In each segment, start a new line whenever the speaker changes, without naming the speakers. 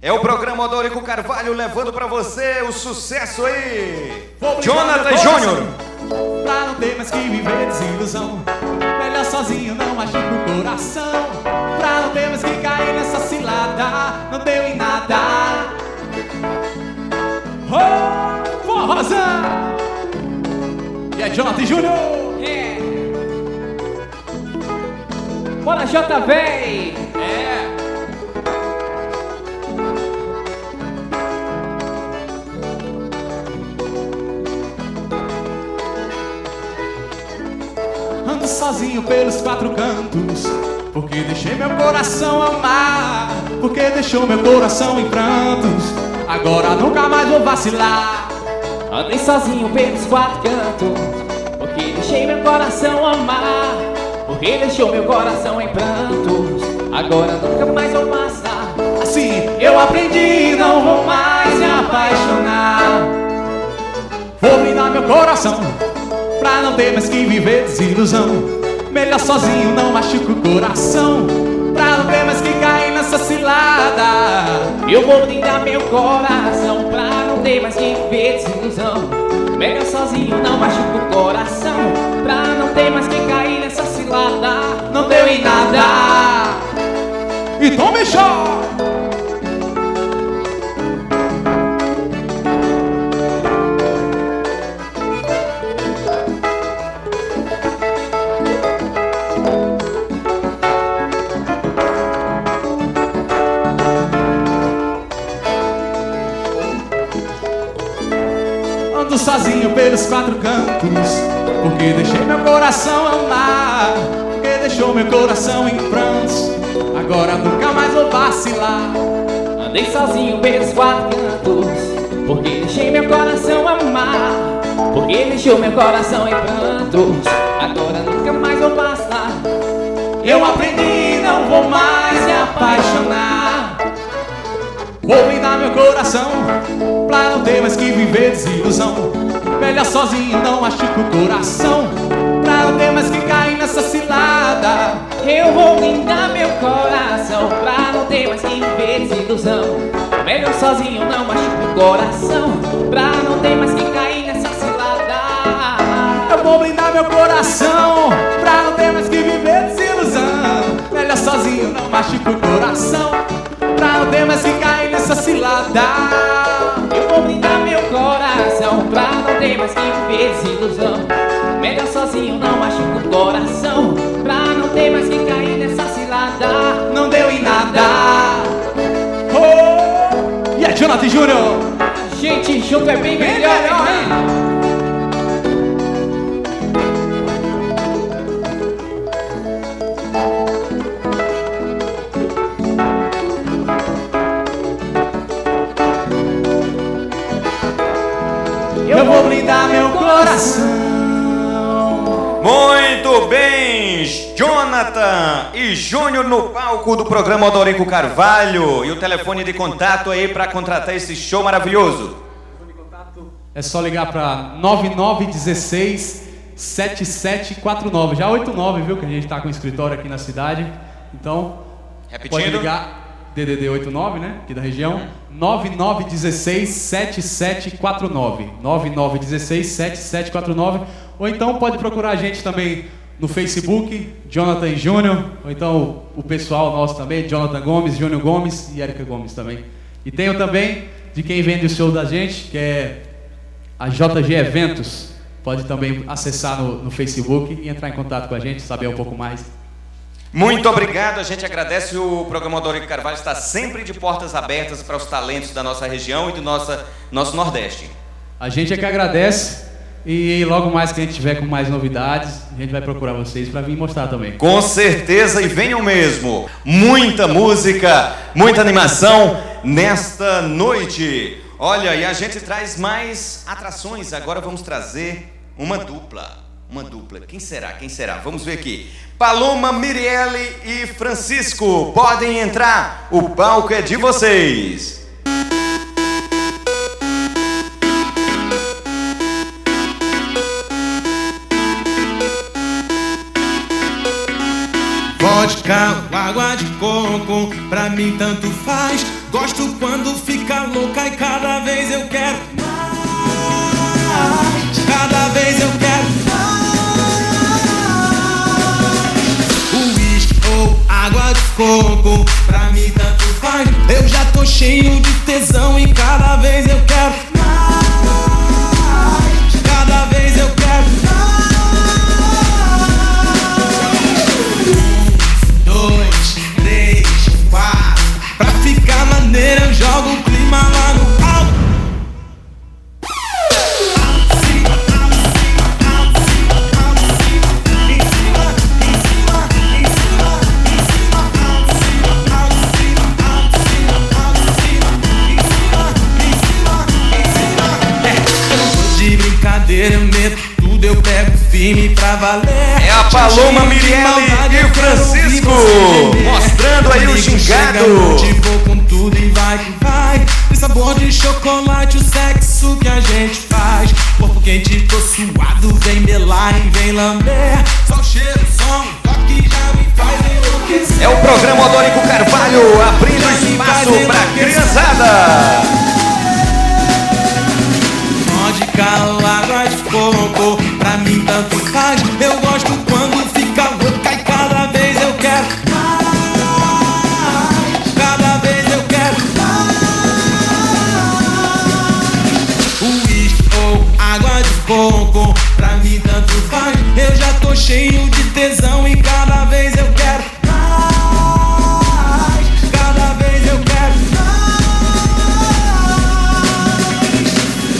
É o programa Odorico Carvalho levando pra você o sucesso aí. Jonathan Júnior.
Pra não ter mais que viver desilusão, melhor sozinho, não machuca o coração. Pra não ter mais que cair nessa cilada, não deu em nada. Oh, forrozão! E é Jonathan Júnior.
Bora, JV!
Ando sozinho pelos quatro cantos, porque deixei meu coração amar, porque deixou meu coração em prantos. Agora nunca mais vou vacilar.
Andei sozinho pelos quatro cantos, porque deixei meu coração amar, porque deixou meu coração em prantos. Agora nunca mais vou passar.
Assim eu aprendi, não vou mais me apaixonar. Vou blindar meu coração, pra não ter mais que viver desilusão. Melhor sozinho, não machuca o coração, pra não ter mais que cair nessa cilada.
Eu vou blindar meu coração, pra não ter mais que viver desilusão. Melhor sozinho, não machuca o coração, pra não ter mais que cair nessa cilada.
Não deu em nada. Então me chora. Ando sozinho pelos quatro cantos, porque deixei meu coração amar, porque deixou meu coração em prantos. Agora nunca mais vou vacilar.
Andei sozinho pelos quatro cantos, porque deixei meu coração amar, porque deixou meu coração em prantos. Agora nunca mais vou passar.
Eu aprendi, não vou mais me apaixonar. Vou blindar meu coração, pra não ter mais que viver desilusão. Melhor sozinho, não machuca o coração, pra não ter mais que cair nessa cilada.
Eu vou blindar meu coração, pra não ter mais que viver desilusão. Melhor sozinho, não machuca o coração, pra não ter mais que cair nessa cilada.
Eu vou blindar meu coração, pra não ter mais que viver desilusão. Melhor sozinho, não machuca o coração, pra não ter mais que cair nessa cilada.
Eu vou blindar meu coração, pra não ter mais que viver desilusão. Melhor sozinho, não machuca o coração, pra não ter mais que cair nessa cilada.
Não deu em nada. Oh! E é Jonathan Júnior.
A gente junto é bem melhor, hein?
Eu vou blindar meu coração.
Muito bem, Jonathan e Júnior no palco do programa Odorico Carvalho. E o telefone de contato aí para contratar esse show maravilhoso?
É só ligar para 9916-7749. Já 89, viu? Que a gente tá com um escritório aqui na cidade. Então,
repetindo,
pode ligar. DDD 89, né? Aqui da região. 9916-7749. 9916-7749. Ou então pode procurar a gente também no Facebook, Jonathan Júnior. Ou então o pessoal nosso também, Jonathan Gomes, Júnior Gomes e Érica Gomes também. E tenho também de quem vende o show da gente, que é a JG Eventos. Pode também acessar no Facebook e entrar em contato com a gente, saber um pouco mais.
Muito obrigado, a gente agradece. O programa Odorico Carvalho está sempre de portas abertas para os talentos da nossa região e do nosso Nordeste.
A gente é que agradece e logo mais que a gente tiver com mais novidades, a gente vai procurar vocês para vir mostrar também.
Com certeza, e venham mesmo. Muita música, muita animação nesta noite. Olha, e a gente traz mais atrações. Agora vamos trazer uma dupla. Uma dupla. Quem será? Quem será? Vamos ver aqui. Paloma, Mirielle e Francisco. Podem entrar. O palco é de vocês.
Vodka ou água de coco, pra mim tanto faz. Gosto quando fica louca e cada vez eu quero mais. Cada vez eu quero mais. Uísque ou água de coco, pra mim tanto faz. Eu já tô cheio de tesão e cada vez eu quero mais. Cada vez eu quero mais. 1, 2, 3, 4. Pra ficar maneiro eu jogo o clima lá no alto. Alto, cima, alto, cima, alto, cima, alto, cima. Em cima, em cima, em cima, em cima, alto, cima, alto, cima, alto, cima, alto, cima. Em cima, em cima, em cima. Eu não tô de brincadeira, eu meto tudo, eu pego firme pra valer.
É a Paloma Mirelli e o Francisco mostrando aí o gingado.
Vou com tudo e vai que vai. Tem sabor de chocolate, o sexo que a gente faz. Corpo quente, tô suado, vem melar e vem lamber. Só o cheiro, som, toque já me faz enlouquecer.
É o programa Odorico Carvalho abrindo espaço pra criançada.
Vodka ou água de coco, pra mim tanto faz. Eu gosto quando fica louca e cada vez eu quero mais. Cada vez eu quero mais. Uísque ou água de coco, pra mim tanto faz. Eu já tô cheio de tesão e cada vez eu quero mais. Cada vez eu quero mais.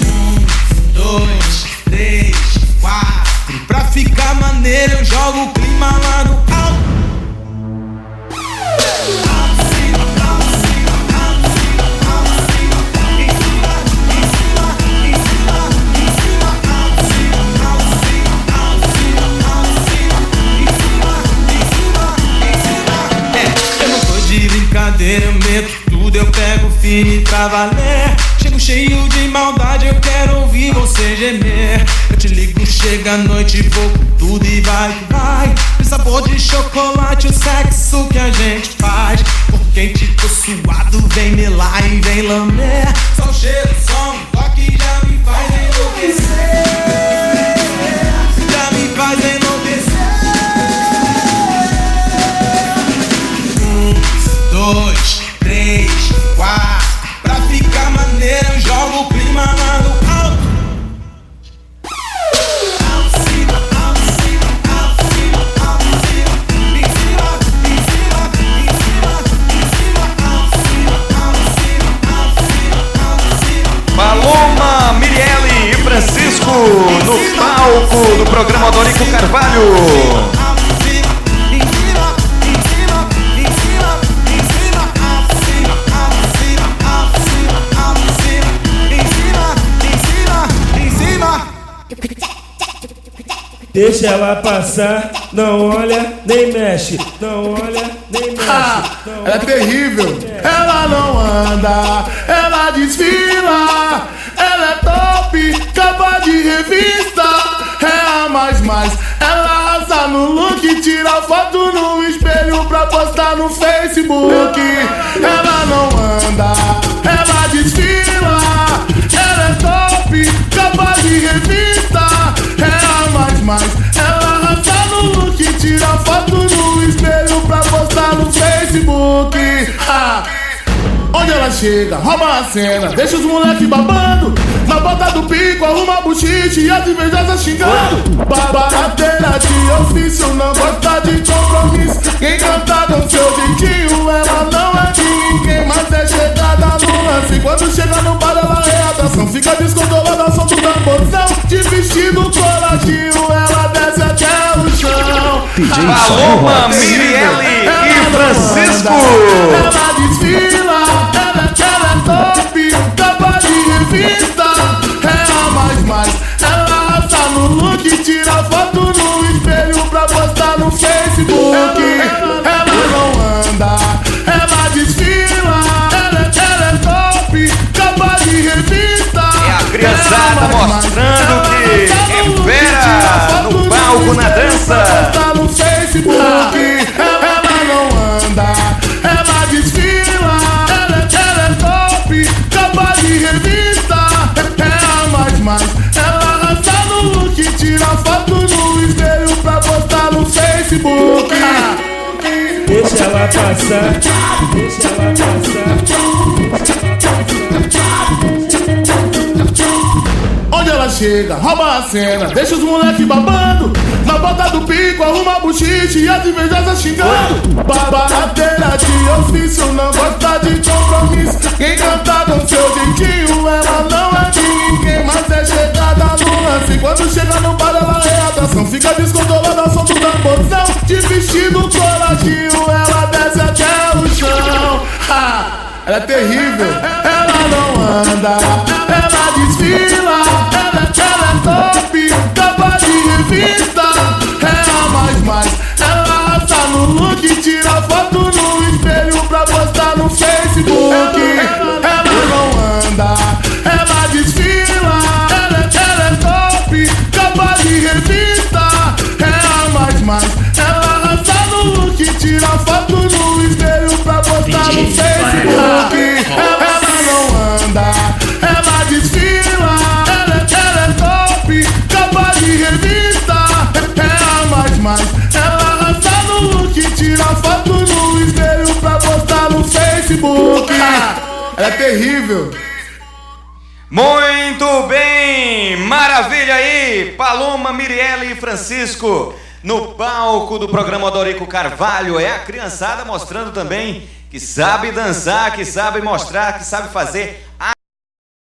1, 2, 3, 4. Pra ficar maneiro eu jogo o clima lá no alto. Alto, cima, alto, cima, alto, cima, alto, cima. Em cima, em cima, em cima, em cima, alto, cima, alto, cima, alto, cima, alto, cima. Em cima, em cima, em cima. Eu não tô de brincadeira, eu meto tudo, eu pego firme pra valer. Chego cheio de maldade, eu quero ouvir você gemer. Eu te ligo, chega a noite, vou com tudo e vai que vai. Tem sabor de chocolate, o sexo que a gente faz. Por quente, tô suado, vem melar e vem lamber. Só o cheiro, som, toque já me faz enlouquecer. Já me faz enlouquecer. 1, 2, 3, 4. Pra ficar maneiro eu jogo o clima lá no alto. Alto, cima, alto, cima, alto, cima, alto, cima. Em cima, em cima, em cima, em cima, alto, cima, alto, cima, alto, cima, alto, cima.
Paloma Mirelli e Francisco no palco do programa Odorico Carvalho.
Deixa ela passar, não olha nem mexe, não olha nem mexe.
Ela é terrível, ela não anda, ela desfila, ela é top, capa de revista, é a mais, ela arrasa no look, tira foto no espelho pra postar no Facebook. Ela não anda, ela desfila, ela é top, capa de revista, é a mais, ela arrasa no look, tira foto no espelho pra postar no Facebook. Onde ela chega, rouba a cena, deixa os moleque babando. Na bota do pico, arruma buchiche e as invejosas xingando. Babadeira de ofício, não gosta de compromisso. Quem canta com seu jeitinho, ela não é de ninguém, mas é chegada no lance. Quando chega no bar, ela é atração. Fica descontrolada ao som do tamborzão. De vestido coladinho, ela desce até o chão.
Paloma Mirelli e Francisco.
Ela desfila, ela é top, capa de revista, é a mais, ela arrasa no look, tira foto no espelho pra postar no Facebook. Ela não anda, ela desfila, ela é top, capa de revista,
É a criançada mostrando que é fera no palco, na dança.
postar no Facebook.
deixa ela passar, deixa ela passar.
Onde ela chega, rouba a cena, deixa os moleque babando. Na boca do pico, arruma buchiche e as invejosas xingando. Barateira de ofício, não gosta de compromisso. Quem canta com seu jeitinho, ela não é de ninguém, mas é chegada no lance. Quando chega no bar, ela é atração. Fica descontrolada ao som do tamborzão. De vestido coladinho, ela desce até o chão. Ela é terrível, ela não anda, ela desfila, ela é top, capa de revista, é a mais, ela arrasa no look, tira foto no espelho pra postar no Facebook. Ela não anda, ela desfila, ela é top, capa de revista, é a mais, ela arrasa no look, tira foto no espelho pra postar no Facebook. Ela não anda, ela desfila, ela é top, capa de revista, é a mais, ela arrasa no look, tira foto no espelho pra postar no Facebook. Ela é terrível.
Muito bem, maravilha aí, Paloma, Mirielle e Francisco no palco do programa Odorico Carvalho. É a criançada mostrando também que sabe dançar, que sabe mostrar, que sabe fazer